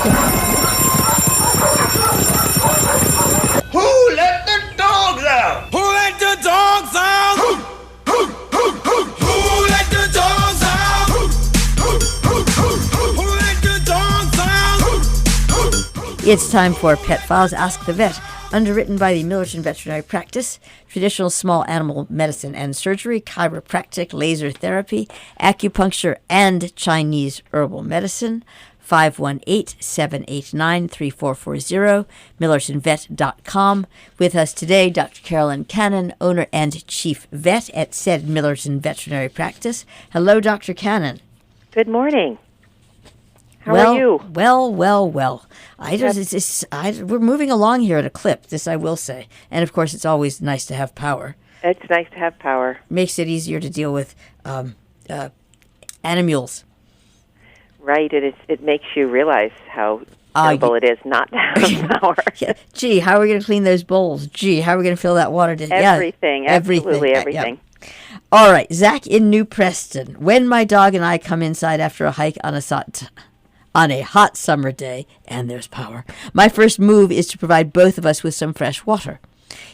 Who let the dogs out? Who let the dogs out? Who let the dogs out? Who let the dogs out? It's time for Pet Files Ask the Vet, underwritten by the Millerton Veterinary Practice, traditional small animal medicine and surgery, chiropractic, laser therapy, acupuncture, and Chinese herbal medicine. 518-789-3440, millertonvet.com. With us today, Dr. Carolyn Cannon, owner and chief vet at said Millerton Veterinary Practice. Hello, Dr. Cannon. Good morning. How are you? Well. We're moving along here at a clip, this I will say. And, of course, it's always nice to have power. It's nice to have power. Makes it easier to deal with animals. Right. It makes you realize how terrible it is not to have power. Yeah. Gee, how are we going to clean those bowls? Gee, how are we going to fill that water? Everything. Absolutely everything. Yeah. All right. Zach in New Preston. When my dog and I come inside after a hike on a hot summer day, and there's power, my first move is to provide both of us with some fresh water.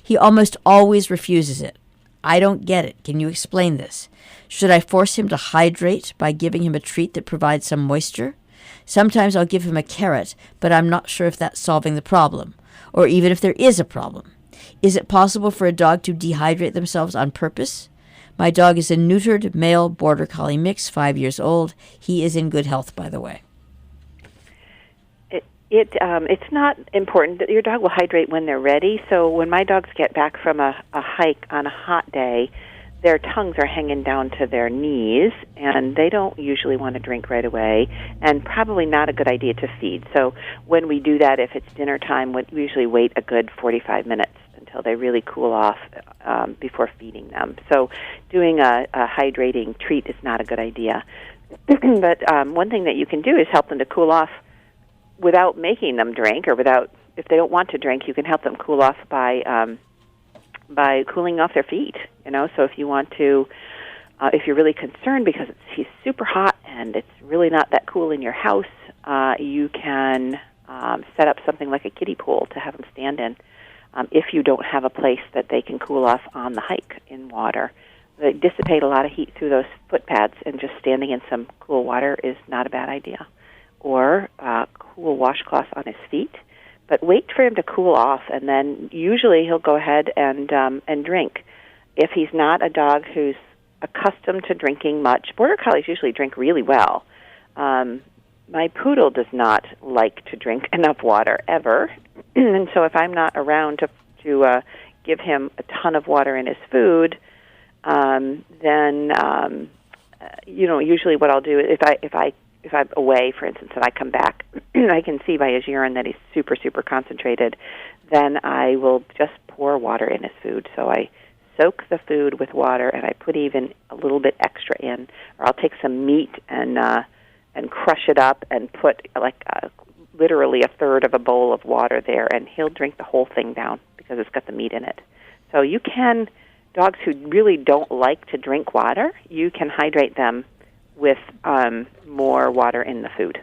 He almost always refuses it. I don't get it. Can you explain this? Should I force him to hydrate by giving him a treat that provides some moisture? Sometimes I'll give him a carrot, but I'm not sure if that's solving the problem, or even if there is a problem. Is it possible for a dog to dehydrate themselves on purpose? My dog is a neutered male border collie mix, 5 years old. He is in good health, by the way. It's not important that your dog will hydrate when they're ready. So when my dogs get back from a hike on a hot day, their tongues are hanging down to their knees, and they don't usually want to drink right away, and probably not a good idea to feed. So when we do that, if it's dinner time, we usually wait a good 45 minutes until they really cool off before feeding them. So doing a hydrating treat is not a good idea. But one thing that you can do is help them to cool off without making them drink, or if they don't want to drink, you can help them cool off by cooling off their feet. So if you want to, if you're really concerned because he's super hot and it's really not that cool in your house, you can set up something like a kiddie pool to have them stand in. If you don't have a place that they can cool off on the hike in water, they dissipate a lot of heat through those foot pads, and just standing in some cool water is not a bad idea. Or cool washcloths on his feet. But wait for him to cool off, and then usually he'll go ahead and drink. If he's not a dog who's accustomed to drinking much, border collies usually drink really well. My poodle does not like to drink enough water ever, and so if I'm not around to give him a ton of water in his food, then usually what I'll do is if I'm away, for instance, and I come back, I can see by his urine that he's super, super concentrated, then I will just pour water in his food. So I soak the food with water, and I put even a little bit extra in, or I'll take some meat and crush it up and put literally a third of a bowl of water there, and he'll drink the whole thing down because it's got the meat in it. So you can, dogs who really don't like to drink water, you can hydrate them with more water in the food.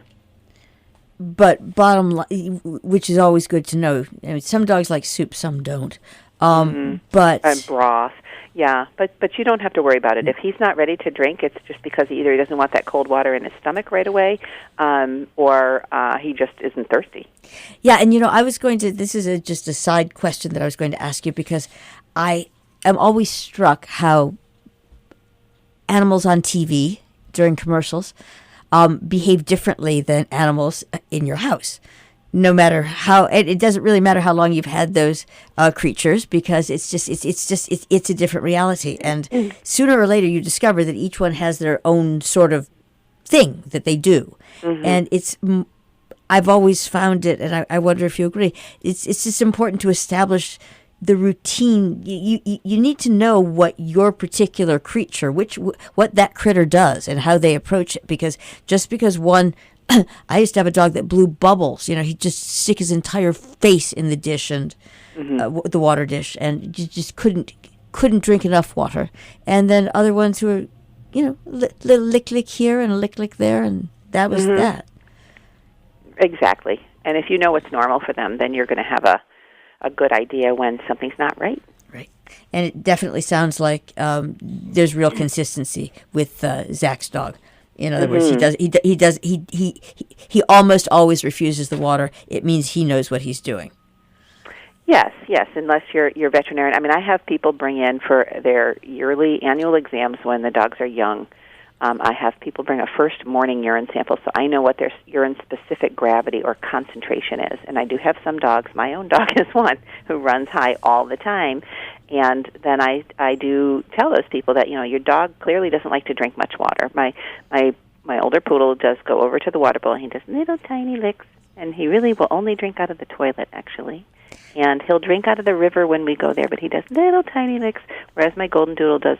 But bottom line, which is always good to know, I mean, some dogs like soup, some don't. But and broth, yeah. But you don't have to worry about it. If he's not ready to drink, it's just because either he doesn't want that cold water in his stomach right away, or he just isn't thirsty. Yeah, and I was going to. This is just a side question that I was going to ask you, because I am always struck how animals on TV during commercials behave differently than animals in your house. No matter how, it doesn't really matter how long you've had those creatures, because it's a different reality. And sooner or later, you discover that each one has their own sort of thing that they do. Mm-hmm. And I've always found it, and I wonder if you agree. It's just important to establish the routine. You need to know what your particular creature, what that critter does and how they approach it, because just because one, I used to have a dog that blew bubbles. He'd just stick his entire face in the dish and the water dish, and just couldn't drink enough water. And then other ones who are, little lick here and a lick there, and that was that. Exactly. And if you know what's normal for them, then you're going to have a good idea when something's not right. Right. And it definitely sounds like there's real consistency with Zach's dog. In other words, he almost always refuses the water. It means he knows what he's doing. Yes, unless you're veterinarian. I mean, I have people bring in for their yearly annual exams when the dogs are young. I have people bring a first morning urine sample, so I know what their urine-specific gravity or concentration is. And I do have some dogs. My own dog is one who runs high all the time. And then I do tell those people that, your dog clearly doesn't like to drink much water. My older poodle does go over to the water bowl, and he does little tiny licks, and he really will only drink out of the toilet, actually. And he'll drink out of the river when we go there, but he does little tiny licks, whereas my golden doodle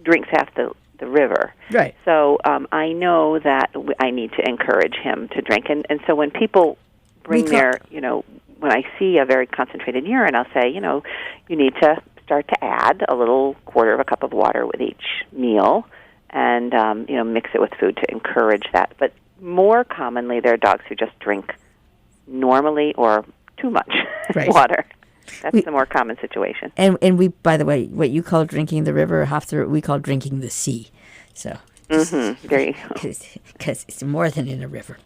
drinks half the river. Right. So I know that I need to encourage him to drink. And so when people bring when I see a very concentrated urine, I'll say, you need to start to add a little quarter of a cup of water with each meal and, mix it with food to encourage that. But more commonly, there are dogs who just drink normally or too much water. That's the more common situation. And we, by the way, what you call drinking the river, we call drinking the sea. So, there you go. Because it's more than in a river.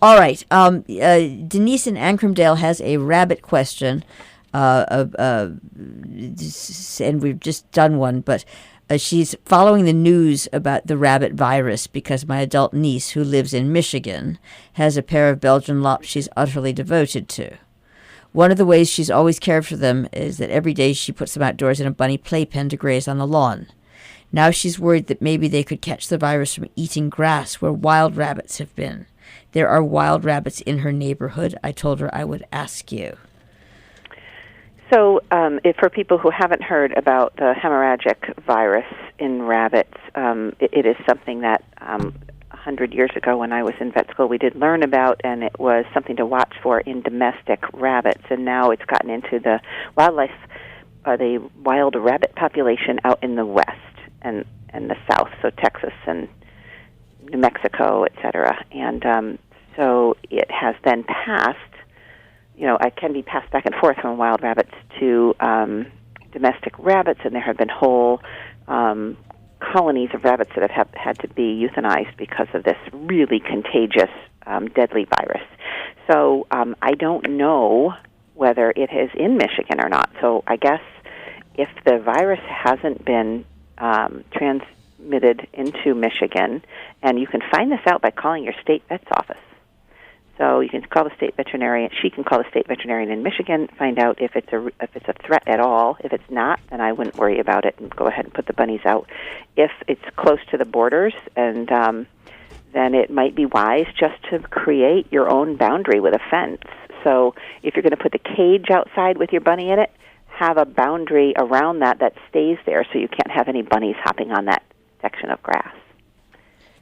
All right. Denise in Ancrumdale has a rabbit question, and we've just done one, but she's following the news about the rabbit virus because my adult niece, who lives in Michigan, has a pair of Belgian Lops she's utterly devoted to. One of the ways she's always cared for them is that every day she puts them outdoors in a bunny playpen to graze on the lawn. Now she's worried that maybe they could catch the virus from eating grass where wild rabbits have been. There are wild rabbits in her neighborhood. I told her I would ask you. So if for people who haven't heard about the hemorrhagic virus in rabbits, it is something that 100 years ago when I was in vet school we did learn about, and it was something to watch for in domestic rabbits. And now it's gotten into the the wild rabbit population out in the west and the south, so Texas and New Mexico, et cetera. And so it has then passed, it can be passed back and forth from wild rabbits to domestic rabbits, and there have been whole colonies of rabbits that have had to be euthanized because of this really contagious, deadly virus. So I don't know whether it is in Michigan or not. So I guess if the virus hasn't been transmitted into Michigan, and you can find this out by calling your state vet's office. So you can call the state veterinarian. She can call the state veterinarian in Michigan, find out if it's a threat at all. If it's not, then I wouldn't worry about it and go ahead and put the bunnies out. If it's close to the borders, and then it might be wise just to create your own boundary with a fence. So if you're going to put the cage outside with your bunny in it, have a boundary around that stays there, so you can't have any bunnies hopping on that section of grass.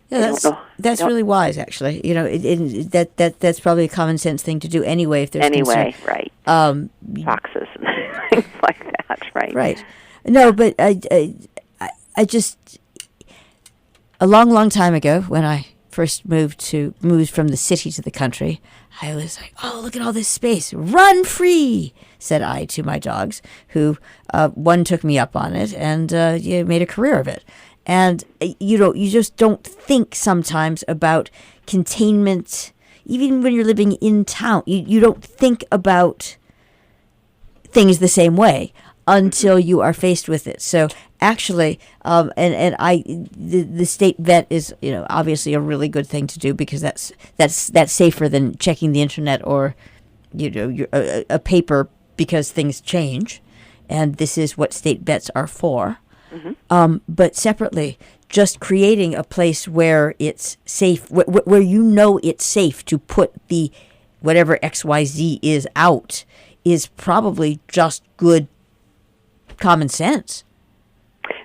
Yeah, that's really wise, actually. That's probably a common sense thing to do anyway. If there's concern. Right. Foxes and things like that, right? Right. No, but I just a long time ago when I first moved from the city to the country, I was like, "Oh, look at all this space! Run free!" said I to my dogs, who one took me up on it and made a career of it. And you just don't think sometimes about containment, even when you're living in town. You don't think about things the same way until you are faced with it. So actually, the state vet is obviously a really good thing to do, because that's safer than checking the internet or a paper, because things change, and this is what state vets are for. Mm-hmm. But separately, just creating a place where it's safe, where it's safe to put the whatever XYZ is out, is probably just good common sense.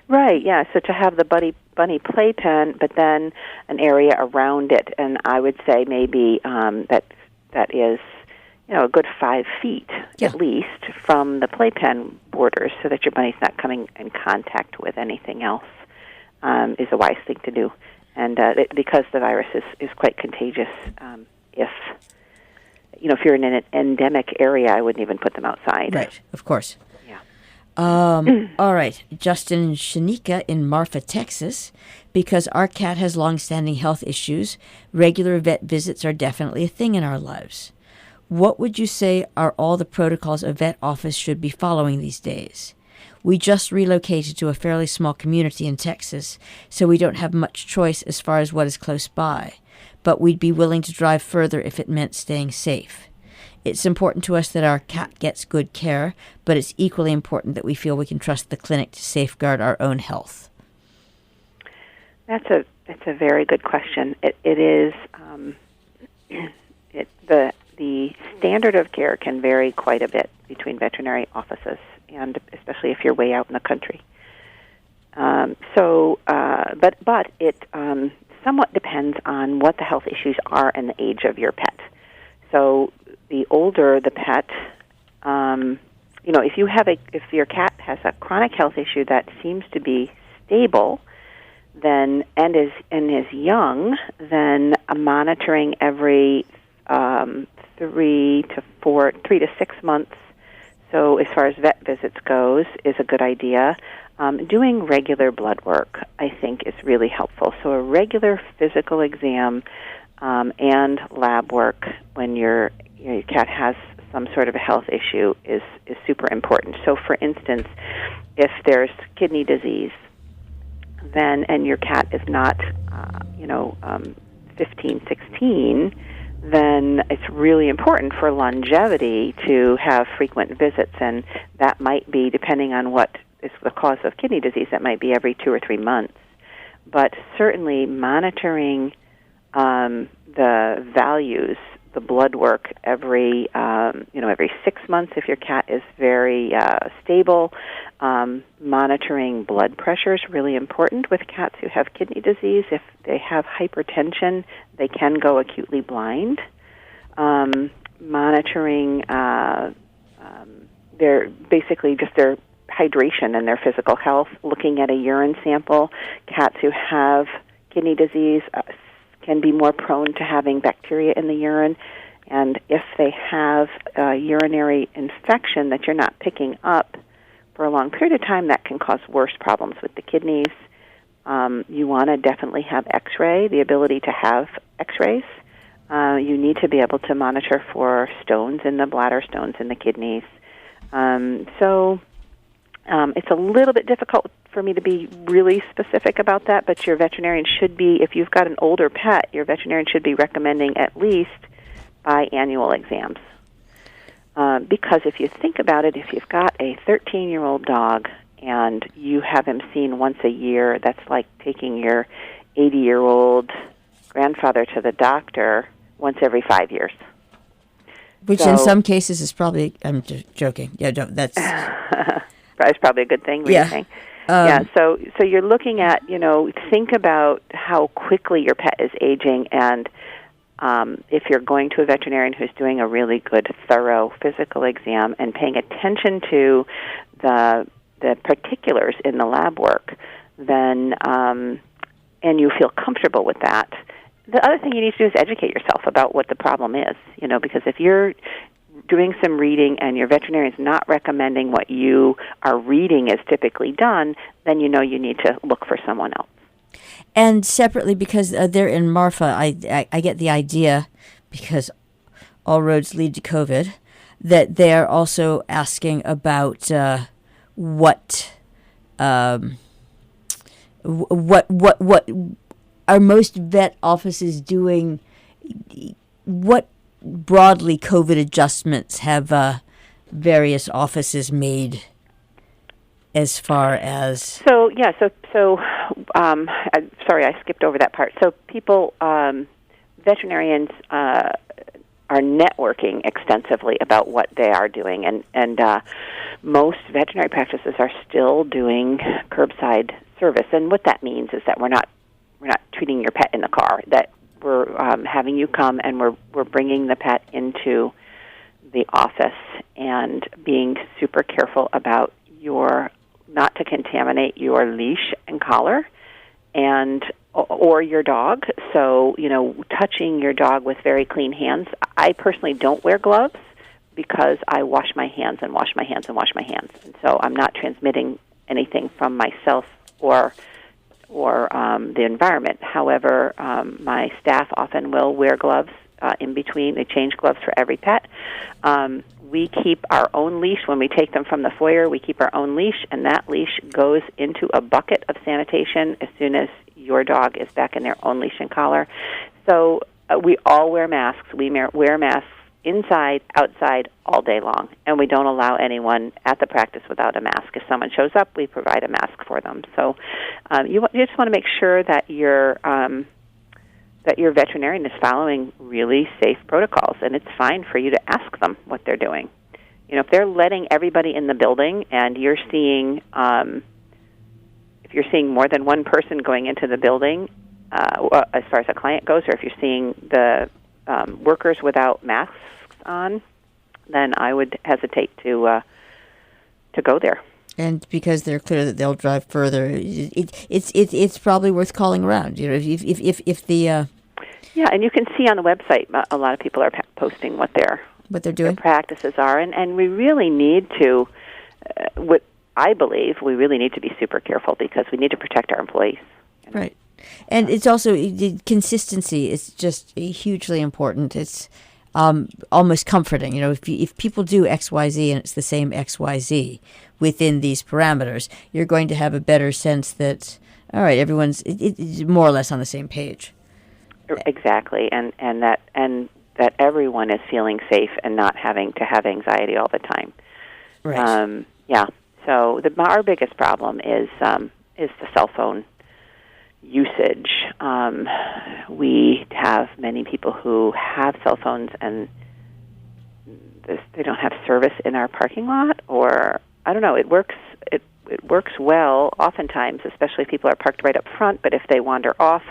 Right, yeah. So to have the bunny playpen, but then an area around it, and I would say maybe that is a good 5 feet at least from the playpen borders, so that your bunny's not coming in contact with anything else, is a wise thing to do. And because the virus is quite contagious, if if you're in an endemic area, I wouldn't even put them outside. Right, of course. Yeah. All right. Justin and Shanika in Marfa, Texas. Because our cat has long-standing health issues, regular vet visits are definitely a thing in our lives. What would you say are all the protocols a vet office should be following these days? We just relocated to a fairly small community in Texas, so we don't have much choice as far as what is close by, but we'd be willing to drive further if it meant staying safe. It's important to us that our cat gets good care, but it's equally important that we feel we can trust the clinic to safeguard our own health. That's a very good question. It is the standard of care can vary quite a bit between veterinary offices, and especially if you're way out in the country. But it somewhat depends on what the health issues are and the age of your pet. So the older the pet, if your cat has a chronic health issue that seems to be stable, then and is young, then monitoring every 3 to 6 months. So as far as vet visits goes, is a good idea. Doing regular blood work, I think, is really helpful. So a regular physical exam and lab work when your cat has some sort of a health issue is super important. So, for instance, if there's kidney disease, then and your cat is not, 15, 16, then it's really important for longevity to have frequent visits, and that might be, depending on what is the cause of kidney disease, that might be every 2 or 3 months. But certainly monitoring the values, the blood work every 6 months if your cat is very stable. Monitoring blood pressure is really important with cats who have kidney disease. If they have hypertension, they can go acutely blind. Monitoring their hydration and their physical health, looking at a urine sample. Cats who have kidney disease can be more prone to having bacteria in the urine, and if they have a urinary infection that you're not picking up for a long period of time, that can cause worse problems with the kidneys. You want to definitely have X-ray, the ability to have X-rays. You need to be able to monitor for stones in the bladder, stones in the kidneys. It's a little bit difficult for me to be really specific about that, but your veterinarian should be, if you've got an older pet, your veterinarian should be recommending at least biannual exams. Because if you think about it, if you've got a 13-year-old dog and you have him seen once a year, that's like taking your 80-year-old grandfather to the doctor once every 5 years. Which in some cases is probably, I'm just joking. Yeah, that's... That's probably a good thing, what you're saying. So you're looking at, think about how quickly your pet is aging, and if you're going to a veterinarian who's doing a really good, thorough physical exam and paying attention to the particulars in the lab work, then and you feel comfortable with that. The other thing you need to do is educate yourself about what the problem is, because if you're doing some reading and your veterinarian's not recommending what you are reading is typically done, then you need to look for someone else. And separately, because they're in Marfa, I get the idea, because all roads lead to COVID, that they're also asking about what are most vet offices doing. What broadly COVID adjustments have various offices made as far as... Sorry, I skipped over that part. So people, veterinarians are networking extensively about what they are doing, and most veterinary practices are still doing curbside service. And what that means is that we're not treating your pet in the car, that we're having you come and we're bringing the pet into the office and being super careful about not to contaminate your leash and collar, and or your dog. So, touching your dog with very clean hands. I personally don't wear gloves because I wash my hands and wash my hands and wash my hands. And so I'm not transmitting anything from myself or the environment. However, my staff often will wear gloves in between. They change gloves for every pet. We keep our own leash. When we take them from the foyer, we keep our own leash, and that leash goes into a bucket of sanitation as soon as your dog is back in their own leash and collar. So we all wear masks. We wear masks inside, outside, all day long, and we don't allow anyone at the practice without a mask. If someone shows up, we provide a mask for them. So you just want to make sure that your veterinarian is following really safe protocols, and it's fine for you to ask them what they're doing. If they're letting everybody in the building and you're seeing, if you're seeing more than one person going into the building, as far as a client goes, or if you're seeing the workers without masks on, then I would hesitate to go there. And because they're clear that they'll drive further, it's probably worth calling around. If the yeah, and you can see on the website a lot of people are posting what they're doing, their practices are, and we really need to. What I believe we really need to be super careful because we need to protect our employees. Right. And it's also consistency is just hugely important. It's almost comforting. If people do XYZ and it's the same XYZ within these parameters, you're going to have a better sense that, all right, everyone's it's more or less on the same page. Exactly, and that everyone is feeling safe and not having to have anxiety all the time. Right. Yeah. So our biggest problem is the cell phone usage. We have many people who have cell phones and they don't have service in our parking lot, or I don't know. It works well oftentimes, especially if people are parked right up front. But if they wander off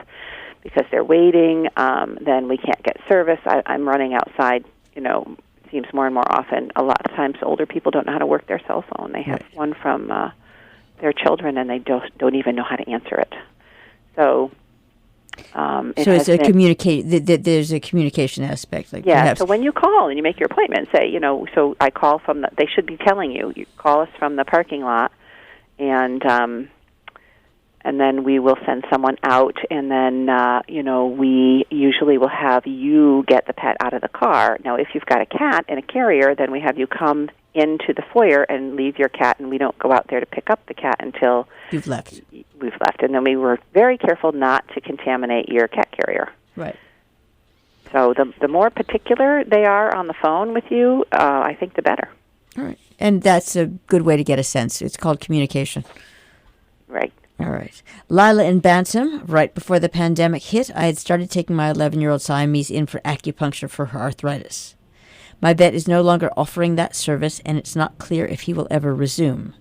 because they're waiting, then we can't get service. I'm running outside. It seems more and more often. A lot of times, older people don't know how to work their cell phone. They have one from their children, and they don't even know how to answer it. So, it's a there's a communication aspect. So when you call and you make your appointment, say, so I call from they should be telling you call us from the parking lot, and then we will send someone out, and then we usually will have you get the pet out of the car. Now, if you've got a cat in a carrier, then we have you come into the foyer and leave your cat, and we don't go out there to pick up the cat until you've left. We've left, and then we were very careful not to contaminate your cat carrier. Right. So the more particular they are on the phone with you, I think the better. All right, and that's a good way to get a sense. It's called communication. Right. All right. Lila in Bantam, right before the pandemic hit, I had started taking my 11-year-old Siamese in for acupuncture for her arthritis. My vet is no longer offering that service, and it's not clear if he will ever resume.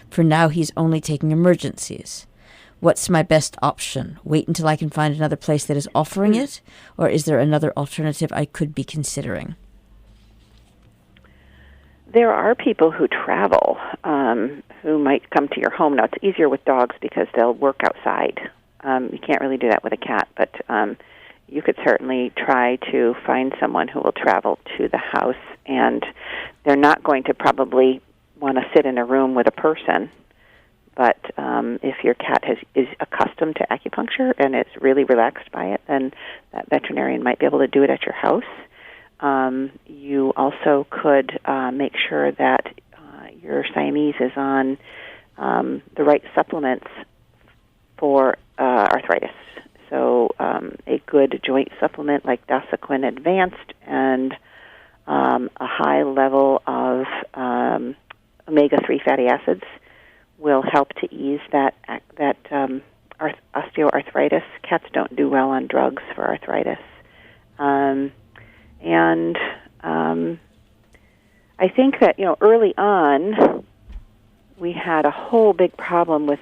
For now, he's only taking emergencies. What's my best option? Wait until I can find another place that is offering it? Or is there another alternative I could be considering? There are people who travel who might come to your home. Now, it's easier with dogs because they'll work outside. You can't really do that with a cat, but you could certainly try to find someone who will travel to the house, and they're not going to probably want to sit in a room with a person. But if your cat is accustomed to acupuncture and is really relaxed by it, then that veterinarian might be able to do it at your house. You also could make sure that your Siamese is on the right supplements for arthritis. So a good joint supplement like Dasaquin Advanced and a high level of omega-3 fatty acids will help to ease that osteoarthritis. Cats don't do well on drugs for arthritis. And I think that, early on, we had a whole big problem with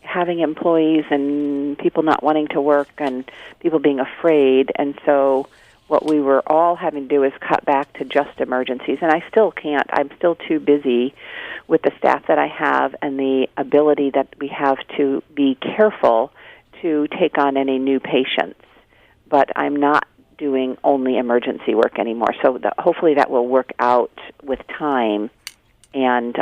having employees and people not wanting to work and people being afraid. And so what we were all having to do is cut back to just emergencies. And I still can't. I'm still too busy with the staff that I have and the ability that we have to be careful to take on any new patients, but I'm not doing only emergency work anymore. So hopefully that will work out with time, and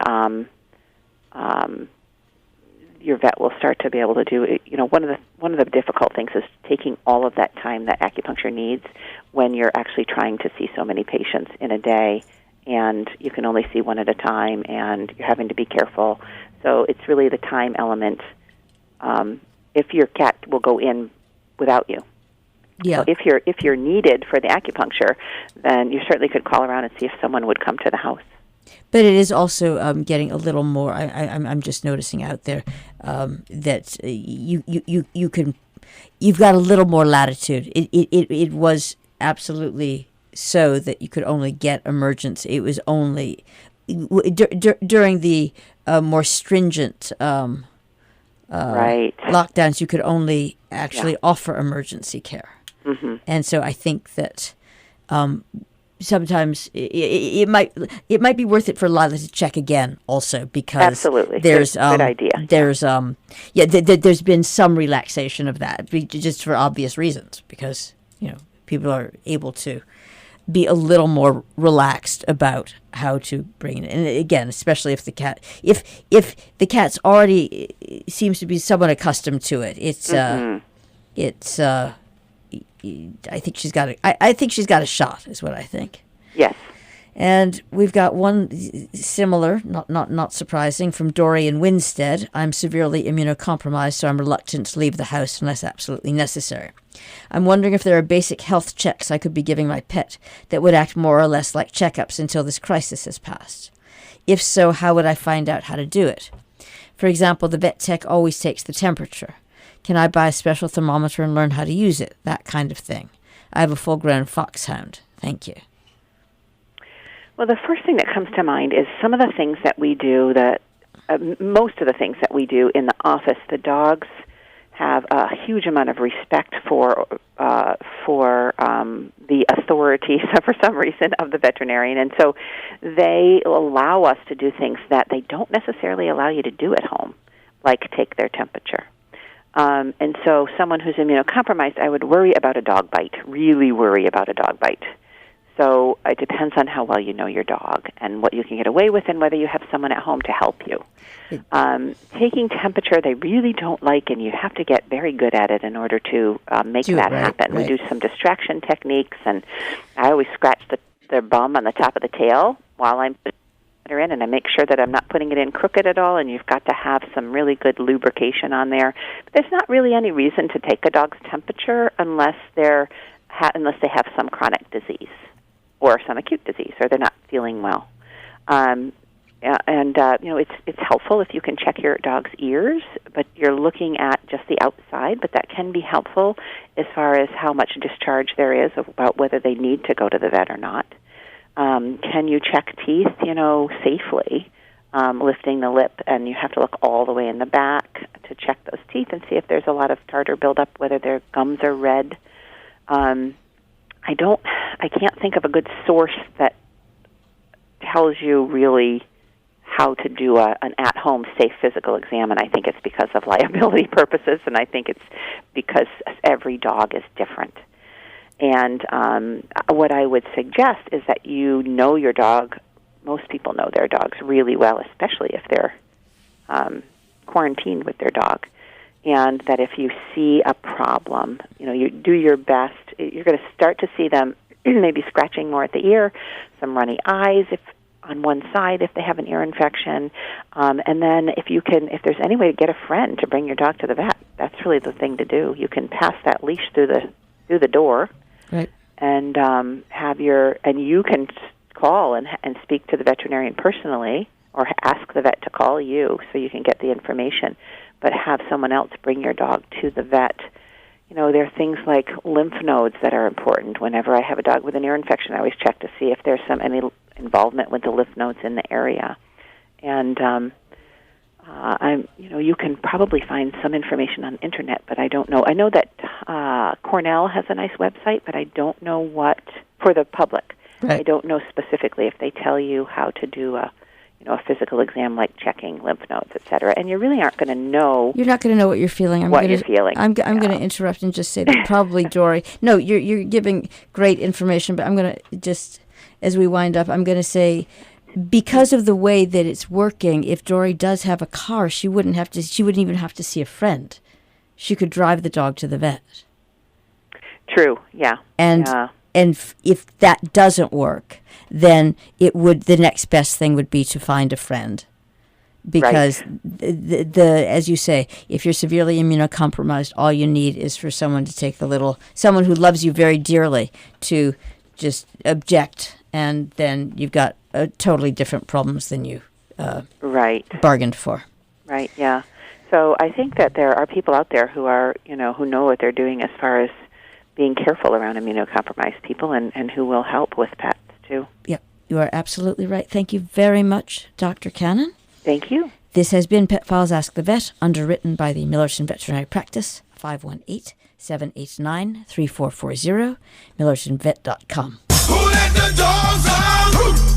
your vet will start to be able to do it. One of the difficult things is taking all of that time that acupuncture needs when you're actually trying to see so many patients in a day, and you can only see one at a time, and you're having to be careful. So it's really the time element. If your cat will go in without you. Yeah. So if you're needed for the acupuncture, then you certainly could call around and see if someone would come to the house. But it is also getting a little more. I'm just noticing out there that you've got a little more latitude. It was absolutely so that you could only get emergency. It was only during the more stringent lockdowns, you could only actually offer emergency care. Mm-hmm. And so I think that sometimes it might be worth it for Lila to check again also, because absolutely there's good idea. There's there's been some relaxation of that, just for obvious reasons, because people are able to be a little more relaxed about how to bring it. And again, especially if the the cat's already seems to be somewhat accustomed to it, I think she's got I think she's got a shot, is what I think. Yes. And we've got one similar, not surprising, from Dorian Winstead. I'm severely immunocompromised, so I'm reluctant to leave the house unless absolutely necessary. I'm wondering if there are basic health checks I could be giving my pet that would act more or less like checkups until this crisis has passed. If so, how would I find out how to do it? For example, the vet tech always takes the temperature. Can I buy a special thermometer and learn how to use it? That kind of thing. I have a full-grown foxhound. Thank you. Well, the first thing that comes to mind is some of the things that we do, most of the things that we do in the office. The dogs have a huge amount of respect for the authorities, for some reason, of the veterinarian. And so they allow us to do things that they don't necessarily allow you to do at home, like take their temperature. And so someone who's immunocompromised, I would worry about a dog bite, really worry about a dog bite. So it depends on how well you know your dog and what you can get away with and whether you have someone at home to help you. Taking temperature, they really don't like, and you have to get very good at it in order to make that happen. Right. We do some distraction techniques, and I always scratch their bum on the top of the tail while I'm putting it in, and I make sure that I'm not putting it in crooked at all, and you've got to have some really good lubrication on there. But there's not really any reason to take a dog's temperature unless they have some chronic disease or some acute disease, or they're not feeling well. It's helpful if you can check your dog's ears, but you're looking at just the outside, but that can be helpful as far as how much discharge there is about whether they need to go to the vet or not. Can you check teeth, safely, lifting the lip, and you have to look all the way in the back to check those teeth and see if there's a lot of tartar buildup, whether their gums are red. I can't think of a good source that tells you really how to do an at-home safe physical exam, and I think it's because of liability purposes, and I think it's because every dog is different. And what I would suggest is that you know your dog. Most people know their dogs really well, especially if they're quarantined with their dog. And that if you see a problem, you do your best. You're going to start to see them maybe scratching more at the ear, some runny eyes on one side if they have an ear infection. And then if there's any way to get a friend to bring your dog to the vet, that's really the thing to do. You can pass that leash through the door. Right. And you can call and speak to the veterinarian personally, or ask the vet to call you so you can get the information, but have someone else bring your dog to the vet. There are things like lymph nodes that are important. Whenever I have a dog with an ear infection, I always check to see if there's any involvement with the lymph nodes in the area. And you can probably find some information on the internet, but I don't know. I know that Cornell has a nice website, but I don't know what for the public. Right. I don't know specifically if they tell you how to do a physical exam like checking lymph nodes, et cetera. And you really aren't going to know. You're not going to know what you're feeling. What you're feeling. I'm going to interrupt and just say that probably, Dory. No, you're giving great information, but I'm going to just, as we wind up, I'm going to say, because of the way that it's working, if Dory does have a car, she wouldn't even have to see a friend. She could drive the dog to the vet. True. Yeah. And if that doesn't work, then the next best thing would be to find a friend. Because the as you say, if you're severely immunocompromised, all you need is for someone to take someone who loves you very dearly to just object, and then you've got totally different problems than you bargained for. Right, yeah. So I think that there are people out there who are, who know what they're doing as far as being careful around immunocompromised people and who will help with pets, too. Yep, you are absolutely right. Thank you very much, Dr. Cannon. Thank you. This has been Pet Files Ask the Vet, underwritten by the Millerton Veterinary Practice, 518-789-3440, millertonvet.com. Who let the dogs out?